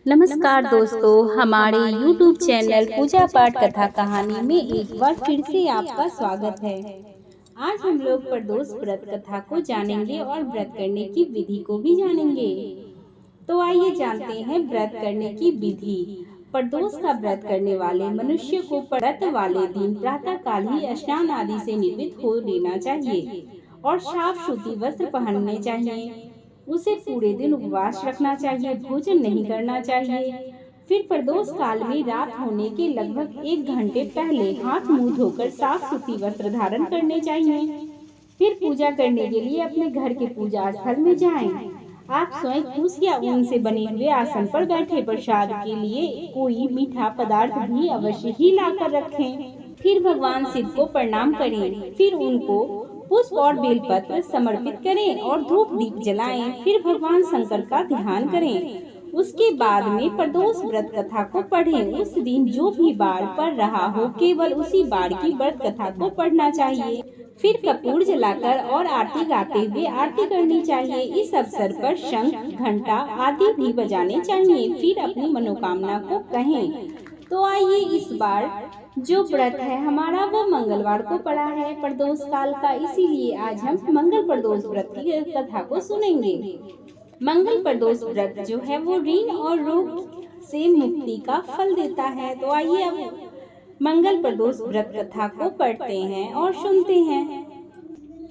नमस्कार दोस्तों, हमारे YouTube चैनल पूजा पाठ कथा कहानी में एक बार फिर से आपका स्वागत है। आज हम लोग प्रदोष व्रत कथा को जानेंगे और व्रत करने की विधि को भी जानेंगे। तो आइए जानते हैं व्रत करने की विधि। प्रदोष का व्रत करने वाले मनुष्य को व्रत वाले दिन प्रातः काल ही स्नान आदि से निवृत्त हो लेना चाहिए और साफ सूती वस्त्र पहनने चाहिए। उसे पूरे दिन उपवास रखना चाहिए, भोजन नहीं करना चाहिए। फिर प्रदोष काल में रात होने के लगभग 1 घंटे पहले हाथ मुंह धोकर साफ सूती वस्त्र धारण करने चाहिए। फिर पूजा करने के लिए अपने घर के पूजा स्थल में जाएं। आप स्वयं कुश या ऊन से बने हुए आसन पर बैठे प्रसाद के लिए कोई मीठा पदार्थ भी अवश्य ही लाकर रखें। फिर भगवान शिव को प्रणाम करें, फिर उनको पुष्प और बेलपत्र समर्पित करें और धूप दीप जलाएं। फिर भगवान शंकर का ध्यान करें। उसके बाद में प्रदोष व्रत कथा को पढ़ें। उस दिन जो भी बार पढ़ रहा हो केवल उसी बार की व्रत कथा को पढ़ना चाहिए। फिर कपूर जलाकर और आरती गाते हुए आरती करनी चाहिए। इस अवसर पर शंख, घंटा आदि भी बजाने चाहिए। फिर अपनी मनोकामना को कहें। तो आइए इस बार जो व्रत है हमारा वो मंगलवार को पड़ा है प्रदोष काल का, इसीलिए आज हम मंगल प्रदोष व्रत की कथा को सुनेंगे। मंगल प्रदोष व्रत जो है वो ऋण और रोग से मुक्ति का फल देता है। तो आइए अब मंगल प्रदोष व्रत कथा को पढ़ते हैं और सुनते हैं।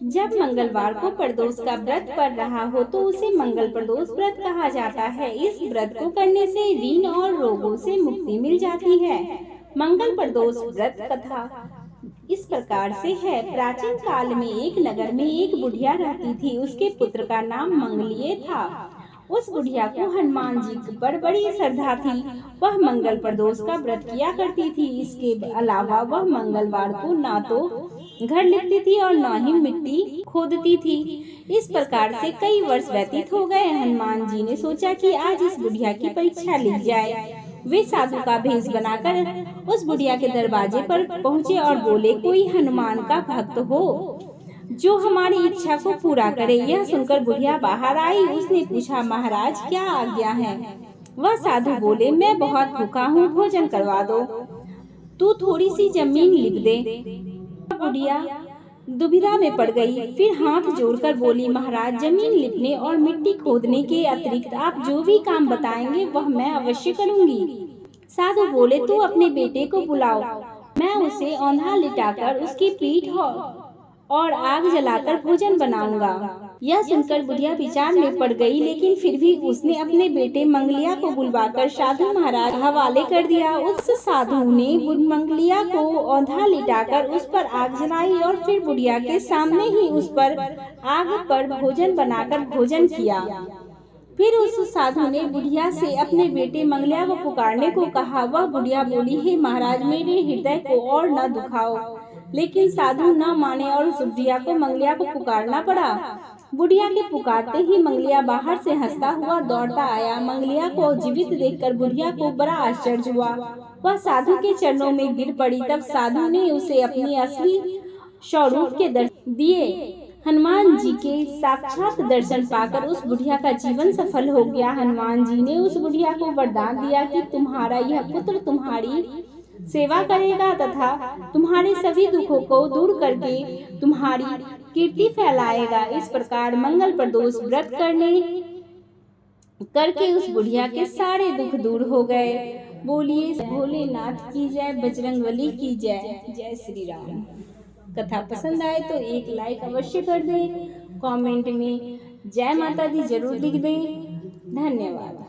जब मंगलवार को प्रदोष का व्रत पड़ रहा हो तो उसे मंगल प्रदोष व्रत कहा जाता है। इस व्रत को करने से ऋण और रोगों से मुक्ति मिल जाती है। मंगल प्रदोष व्रत कथा इस प्रकार से है। प्राचीन काल में एक नगर में एक बुढ़िया रहती थी। उसके पुत्र का नाम मंगलीय था। उस बुढ़िया को हनुमान जी पर बड़ी श्रद्धा थी। वह मंगल प्रदोष का व्रत किया करती थी। इसके अलावा वह मंगलवार को ना तो घर लिपती थी और न ही मिट्टी खोदती थी। इस प्रकार से कई वर्ष व्यतीत हो गए। हनुमान जी ने सोचा कि आज इस बुढ़िया की परीक्षा ली जाए। वे साधु का भेष बनाकर उस बुढ़िया के दरवाजे पर पहुँचे और बोले, कोई हनुमान का भक्त हो जो हमारी इच्छा को पूरा करे। यह सुनकर बुढ़िया बाहर आई। उसने पूछा, महाराज क्या आज्ञा है? वह साधु बोले, मैं बहुत भूखा हूँ, भोजन करवा दो। तू थोड़ी सी जमीन लिप दे। बुढ़िया दुविधा में पड़ गई। फिर हाथ जोड़कर बोली, महाराज जमीन लिपने और मिट्टी खोदने के अतिरिक्त आप जो भी काम बताएंगे वह मैं अवश्य करूंगी। साधु बोले, तू अपने बेटे को बुलाओ, मैं उसे औंधा लिटाकर उसकी पीठ और आग जलाकर भोजन बनाऊंगा। यह सुनकर बुढ़िया विचार में पड़ गई, लेकिन फिर भी उसने अपने बेटे मंगलिया को बुलवाकर साधु महाराज हवाले कर दिया। उस साधु ने मंगलिया को औंधा लिटाकर उस पर आग जलाई और फिर बुढ़िया के सामने ही उस पर आग पर भोजन बनाकर भोजन किया। फिर उस साधु ने बुढ़िया से अपने बेटे मंगलिया को पुकारने को कहा। वह बुढ़िया बोली, हे महाराज मेरे हृदय को और न दुखाओ। लेकिन साधु न माने और उस बुढ़िया को मंगलिया को पुकारना पड़ा। बुढ़िया के पुकारते ही मंगलिया बाहर से हंसता हुआ दौड़ता आया। मंगलिया को जीवित देखकर बुढ़िया को बड़ा आश्चर्य हुआ। वह साधु के चरणों में गिर पड़ी। तब साधु ने उसे अपनी असली स्वरूप के दर्शन दिए। हनुमान जी के साक्षात दर्शन पाकर उस बुढ़िया का जीवन सफल हो गया। हनुमान जी ने उस बुढ़िया को वरदान दिया कि तुम्हारा यह पुत्र तुम्हारी सेवा करेगा तथा तुम्हारे सभी दुखों को दूर करके तुम्हारी कीर्ति फैलाएगा। इस प्रकार मंगल प्रदोष व्रत करके उस बुढ़िया के सारे दुख दूर हो गए। बोलिए भोलेनाथ की जय, बजरंगबली की जय। जय श्री राम। कथा पसंद आए तो एक लाइक अवश्य कर दें। कमेंट में जय माता दी जरूर लिख दें। धन्यवाद।